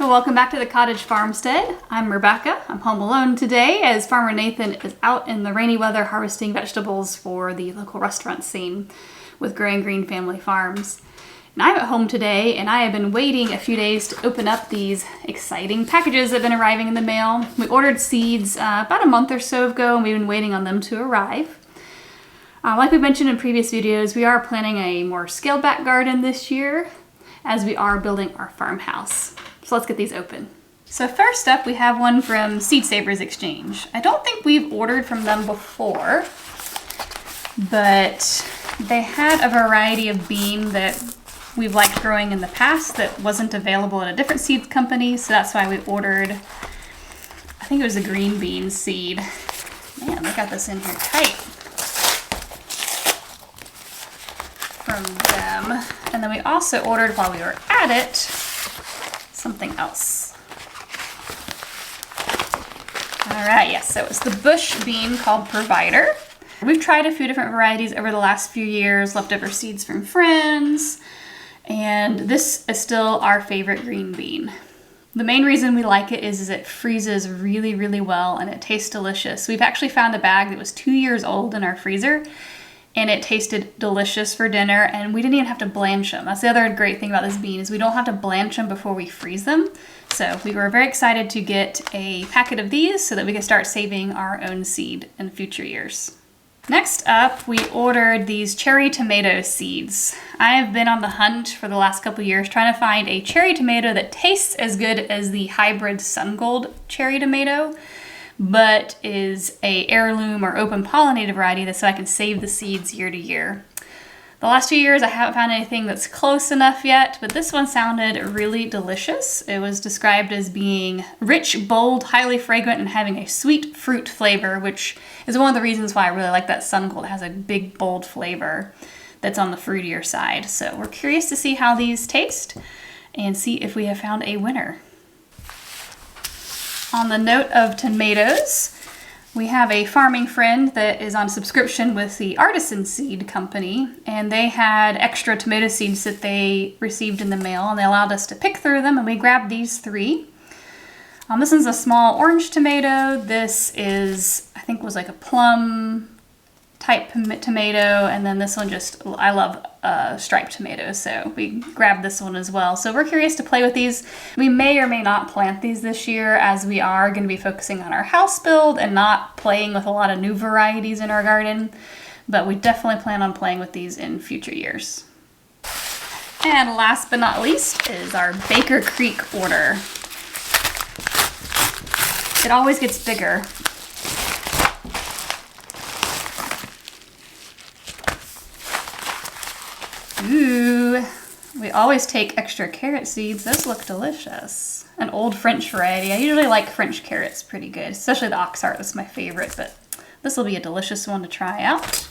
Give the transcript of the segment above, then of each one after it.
Well, welcome back to the Cottage Farmstead. I'm Rebecca. I'm home alone today as Farmer Nathan is out in the rainy weather harvesting vegetables for the local restaurant scene with Growing Green Family Farms. And I'm at home today and I have been waiting a few days to open up these exciting packages that have been arriving in the mail. We ordered seeds about a month or so ago and we've been waiting on them to arrive. Like we mentioned in previous videos, we are planning a more scaled back garden this year as we are building our farmhouse. So let's get these open. So first up, we have one from Seed Savers Exchange. I don't think we've ordered from them before, but they had a variety of bean that we've liked growing in the past that wasn't available at a different seeds company, so that's why we ordered, I think it was a green bean seed. Man, they got this in here tight. From them. And then we also ordered, while we were at it, something else. All right, yes, so it's the bush bean called Provider. We've tried a few different varieties over the last few years, leftover seeds from friends, and this is still our favorite green bean. The main reason we like it is it freezes really, really well and it tastes delicious. We've actually found a bag that was 2 years old in our freezer and it tasted delicious for dinner, and we didn't even have to blanch them. That's the other great thing about this bean is we don't have to blanch them before we freeze them. So we were very excited to get a packet of these so that we can start saving our own seed in future years. Next up, we ordered these cherry tomato seeds. I have been on the hunt for the last couple years trying to find a cherry tomato that tastes as good as the hybrid Sun Gold cherry tomato, but is a heirloom or open pollinated variety so I can save the seeds year to year. The last few years I haven't found anything that's close enough yet, but this one sounded really delicious. It was described as being rich, bold, highly fragrant, and having a sweet fruit flavor, which is one of the reasons why I really like that Sun Gold. It has a big, bold flavor that's on the fruitier side. So we're curious to see how these taste and see if we have found a winner. On the note of tomatoes, we have a farming friend that is on subscription with the Artisan Seed Company, and they had extra tomato seeds that they received in the mail, and they allowed us to pick through them, and we grabbed these three. This one's a small orange tomato. This is, I think, was like a plum type tomato, and then this one I love striped tomatoes, so we grabbed this one as well. So we're curious to play with these. We may or may not plant these this year as we are going to be focusing on our house build and not playing with a lot of new varieties in our garden, but we definitely plan on playing with these in future years. And last but not least is our Baker Creek order. It always gets bigger. Ooh, we always take extra carrot seeds. Those look delicious. An old French variety. I usually like French carrots pretty good, especially the oxheart. That's my favorite, but this will be a delicious one to try out.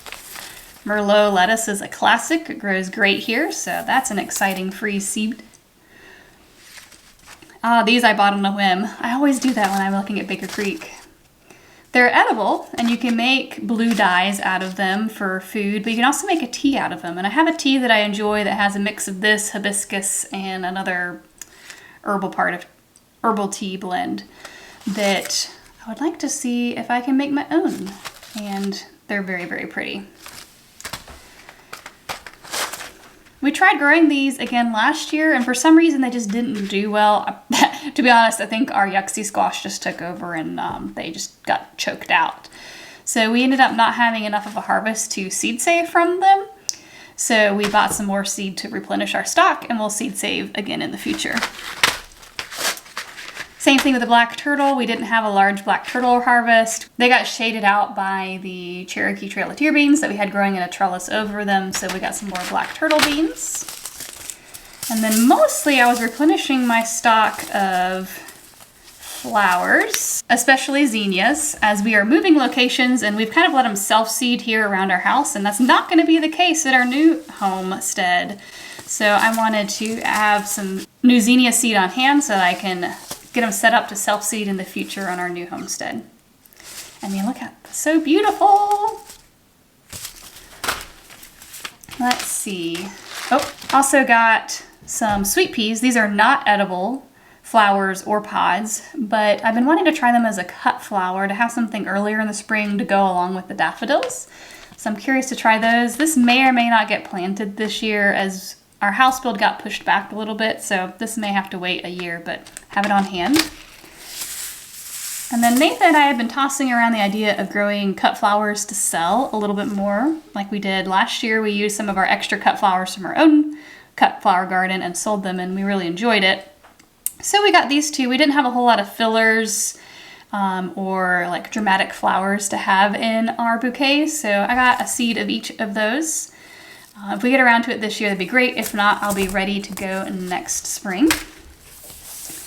Merlot lettuce is a classic. It grows great here, so that's an exciting free seed. These I bought on a whim. I always do that when I'm looking at Baker Creek. They're edible, and you can make blue dyes out of them for food, but you can also make a tea out of them. And I have a tea that I enjoy that has a mix of this, hibiscus, and another herbal tea blend that I would like to see if I can make my own. And they're very, very pretty. We tried growing these again last year, and for some reason they just didn't do well. To be honest, I think our Yuxie squash just took over and they just got choked out. So we ended up not having enough of a harvest to seed save from them. So we bought some more seed to replenish our stock, and we'll seed save again in the future. Same thing with the black turtle. We didn't have a large black turtle harvest. They got shaded out by the Cherokee Trail of Tear beans that we had growing in a trellis over them, so we got some more black turtle beans. And then mostly I was replenishing my stock of flowers, especially zinnias, as we are moving locations and we've kind of let them self-seed here around our house, and that's not going to be the case at our new homestead. So I wanted to have some new zinnia seed on hand so that I can get them set up to self-seed in the future on our new homestead. I mean, look at that, so beautiful. Let's see. Oh, also got some sweet peas. These are not edible, flowers or pods, but I've been wanting to try them as a cut flower to have something earlier in the spring to go along with the daffodils. So I'm curious to try those. This may or may not get planted this year as our house build got pushed back a little bit, so this may have to wait a year, but have it on hand. And then Nathan and I have been tossing around the idea of growing cut flowers to sell a little bit more like we did last year. We used some of our extra cut flowers from our own cut flower garden and sold them, and we really enjoyed it. So we got these two. We didn't have a whole lot of fillers or like dramatic flowers to have in our bouquet, so I got a seed of each of those. If we get around to it this year, that'd be great. If not, I'll be ready to go next spring.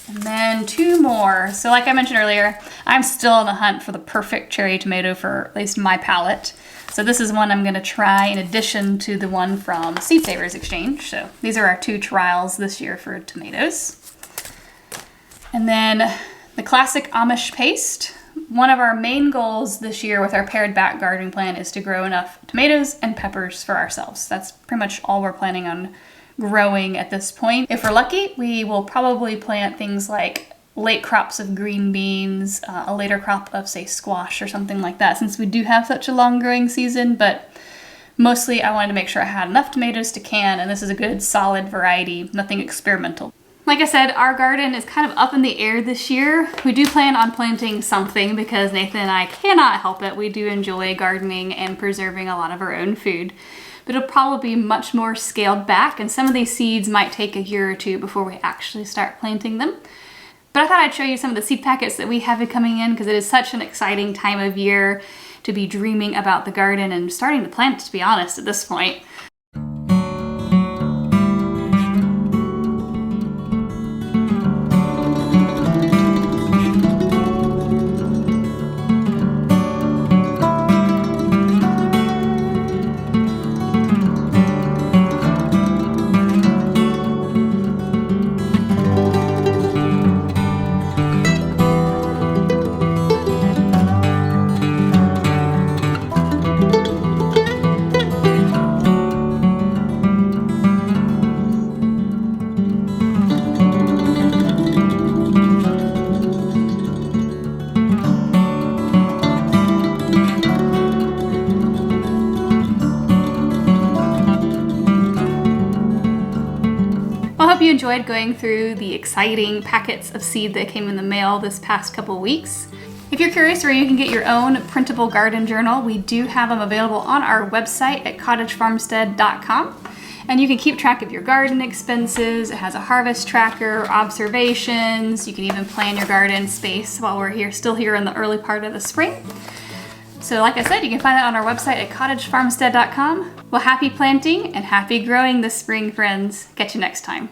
And then two more. So like I mentioned earlier, I'm still on the hunt for the perfect cherry tomato for at least my palate. So this is one I'm going to try in addition to the one from Seed Savers Exchange. So these are our two trials this year for tomatoes. And then the classic Amish paste. One of our main goals this year with our pared back gardening plan is to grow enough tomatoes and peppers for ourselves. That's pretty much all we're planning on growing at this point. If we're lucky, we will probably plant things like late crops of green beans, a later crop of, say, squash or something like that, since we do have such a long growing season. But mostly I wanted to make sure I had enough tomatoes to can, and this is a good solid variety, nothing experimental. Like I said, our garden is kind of up in the air this year. We do plan on planting something because Nathan and I cannot help it. We do enjoy gardening and preserving a lot of our own food. But it'll probably be much more scaled back, and some of these seeds might take a year or two before we actually start planting them. But I thought I'd show you some of the seed packets that we have coming in because it is such an exciting time of year to be dreaming about the garden and starting to plant, to be honest, at this point. I hope you enjoyed going through the exciting packets of seed that came in the mail this past couple weeks. If you're curious where you can get your own printable garden journal, we do have them available on our website at cottagefarmstead.com. And you can keep track of your garden expenses. It has a harvest tracker, observations. You can even plan your garden space while we're still here in the early part of the spring. So like I said, you can find that on our website at cottagefarmstead.com. Well, happy planting and happy growing this spring, friends. Catch you next time.